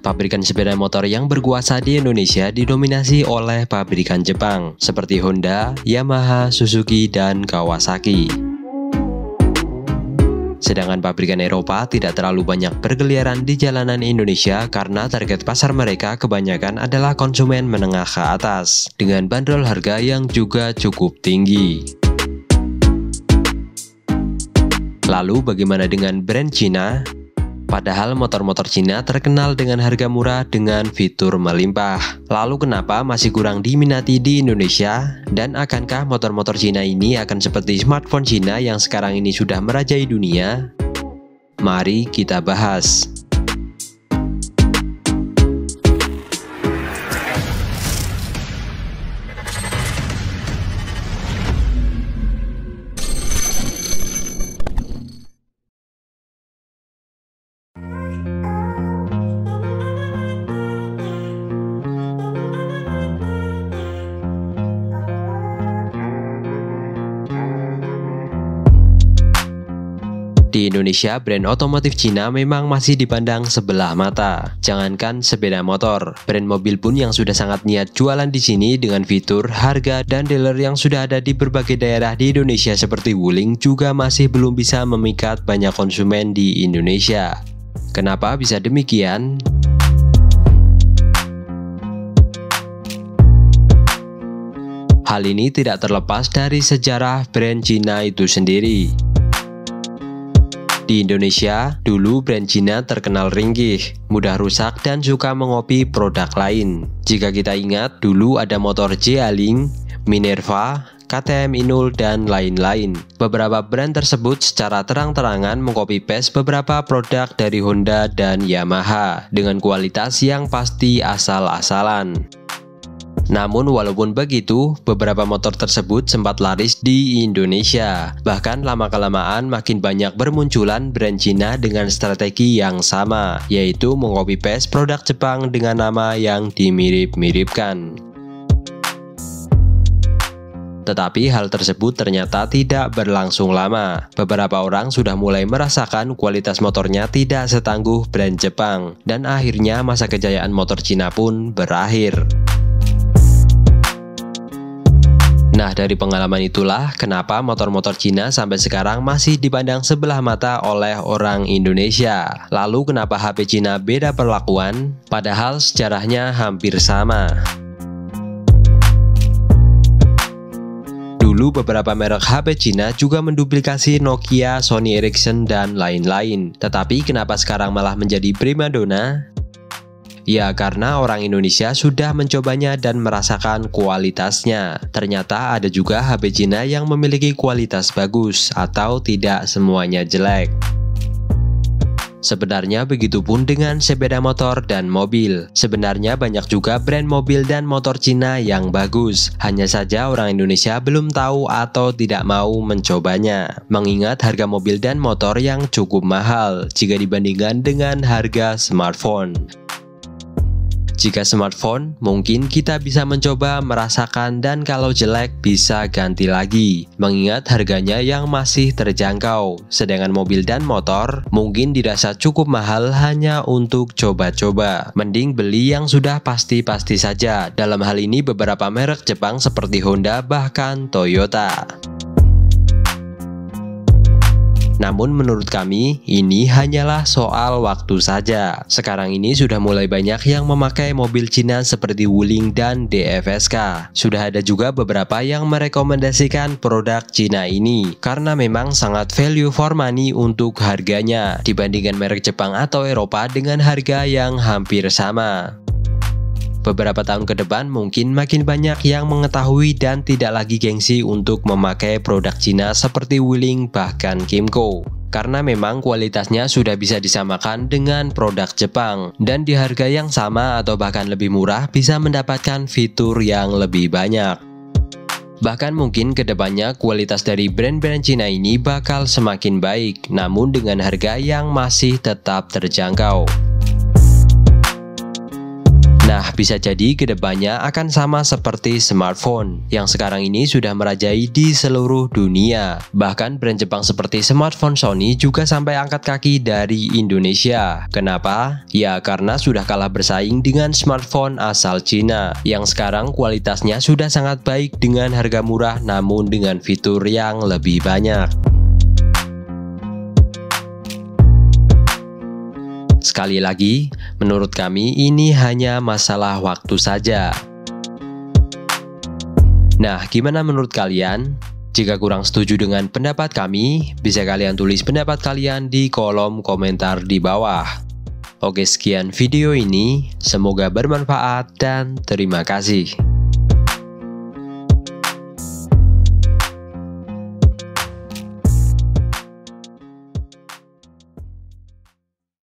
Pabrikan sepeda motor yang berkuasa di Indonesia didominasi oleh pabrikan Jepang seperti Honda, Yamaha, Suzuki, dan Kawasaki. Sedangkan pabrikan Eropa tidak terlalu banyak berkeliaran di jalanan Indonesia karena target pasar mereka kebanyakan adalah konsumen menengah ke atas dengan bandrol harga yang juga cukup tinggi. Lalu bagaimana dengan brand Cina? Padahal motor-motor Cina terkenal dengan harga murah dengan fitur melimpah. Lalu kenapa masih kurang diminati di Indonesia? Dan akankah motor-motor Cina ini akan seperti smartphone Cina yang sekarang ini sudah merajai dunia? Mari kita bahas. Di Indonesia, brand otomotif Cina memang masih dipandang sebelah mata. Jangankan sepeda motor, brand mobil pun yang sudah sangat niat jualan di sini dengan fitur, harga, dan dealer yang sudah ada di berbagai daerah di Indonesia seperti Wuling juga masih belum bisa memikat banyak konsumen di Indonesia. Kenapa bisa demikian? Hal ini tidak terlepas dari sejarah brand Cina itu sendiri. Di Indonesia, dulu brand Cina terkenal ringkih, mudah rusak dan suka mengopi produk lain. Jika kita ingat, dulu ada motor J-A-Ling, Minerva, KTM Inul, dan lain-lain. Beberapa brand tersebut secara terang-terangan mengcopy-paste beberapa produk dari Honda dan Yamaha dengan kualitas yang pasti asal-asalan. Namun walaupun begitu, beberapa motor tersebut sempat laris di Indonesia. Bahkan lama-kelamaan makin banyak bermunculan brand Cina dengan strategi yang sama, yaitu mengcopy-paste produk Jepang dengan nama yang dimirip-miripkan. Tetapi hal tersebut ternyata tidak berlangsung lama. Beberapa orang sudah mulai merasakan kualitas motornya tidak setangguh brand Jepang, dan akhirnya masa kejayaan motor Cina pun berakhir. Nah, dari pengalaman itulah kenapa motor-motor Cina sampai sekarang masih dipandang sebelah mata oleh orang Indonesia. Lalu kenapa HP Cina beda perlakuan? Padahal sejarahnya hampir sama. Dulu beberapa merek HP Cina juga menduplikasi Nokia, Sony Ericsson, dan lain-lain. Tetapi kenapa sekarang malah menjadi primadona? Ya, karena orang Indonesia sudah mencobanya dan merasakan kualitasnya. Ternyata ada juga HP Cina yang memiliki kualitas bagus, atau tidak semuanya jelek. Sebenarnya begitupun dengan sepeda motor dan mobil. Sebenarnya banyak juga brand mobil dan motor Cina yang bagus. Hanya saja orang Indonesia belum tahu atau tidak mau mencobanya. Mengingat harga mobil dan motor yang cukup mahal jika dibandingkan dengan harga smartphone. Jika smartphone, mungkin kita bisa mencoba merasakan dan kalau jelek bisa ganti lagi. Mengingat harganya yang masih terjangkau. Sedangkan mobil dan motor mungkin dirasa cukup mahal hanya untuk coba-coba. Mending beli yang sudah pasti-pasti saja. Dalam hal ini beberapa merek Jepang seperti Honda bahkan Toyota. Namun menurut kami, ini hanyalah soal waktu saja. Sekarang ini sudah mulai banyak yang memakai mobil Cina seperti Wuling dan DFSK. Sudah ada juga beberapa yang merekomendasikan produk Cina ini, karena memang sangat value for money untuk harganya, dibandingkan merek Jepang atau Eropa dengan harga yang hampir sama. Beberapa tahun ke depan mungkin makin banyak yang mengetahui dan tidak lagi gengsi untuk memakai produk Cina seperti Wuling bahkan Kymco. Karena memang kualitasnya sudah bisa disamakan dengan produk Jepang dan di harga yang sama atau bahkan lebih murah bisa mendapatkan fitur yang lebih banyak. Bahkan mungkin kedepannya kualitas dari brand-brand Cina ini bakal semakin baik, namun dengan harga yang masih tetap terjangkau. Nah, bisa jadi kedepannya akan sama seperti smartphone yang sekarang ini sudah merajai di seluruh dunia. Bahkan brand Jepang seperti smartphone Sony juga sampai angkat kaki dari Indonesia. Kenapa? Ya karena sudah kalah bersaing dengan smartphone asal Cina yang sekarang kualitasnya sudah sangat baik dengan harga murah namun dengan fitur yang lebih banyak. Sekali lagi, menurut kami ini hanya masalah waktu saja. Nah, gimana menurut kalian? Jika kurang setuju dengan pendapat kami, bisa kalian tulis pendapat kalian di kolom komentar di bawah. Oke, sekian video ini. Semoga bermanfaat dan terima kasih.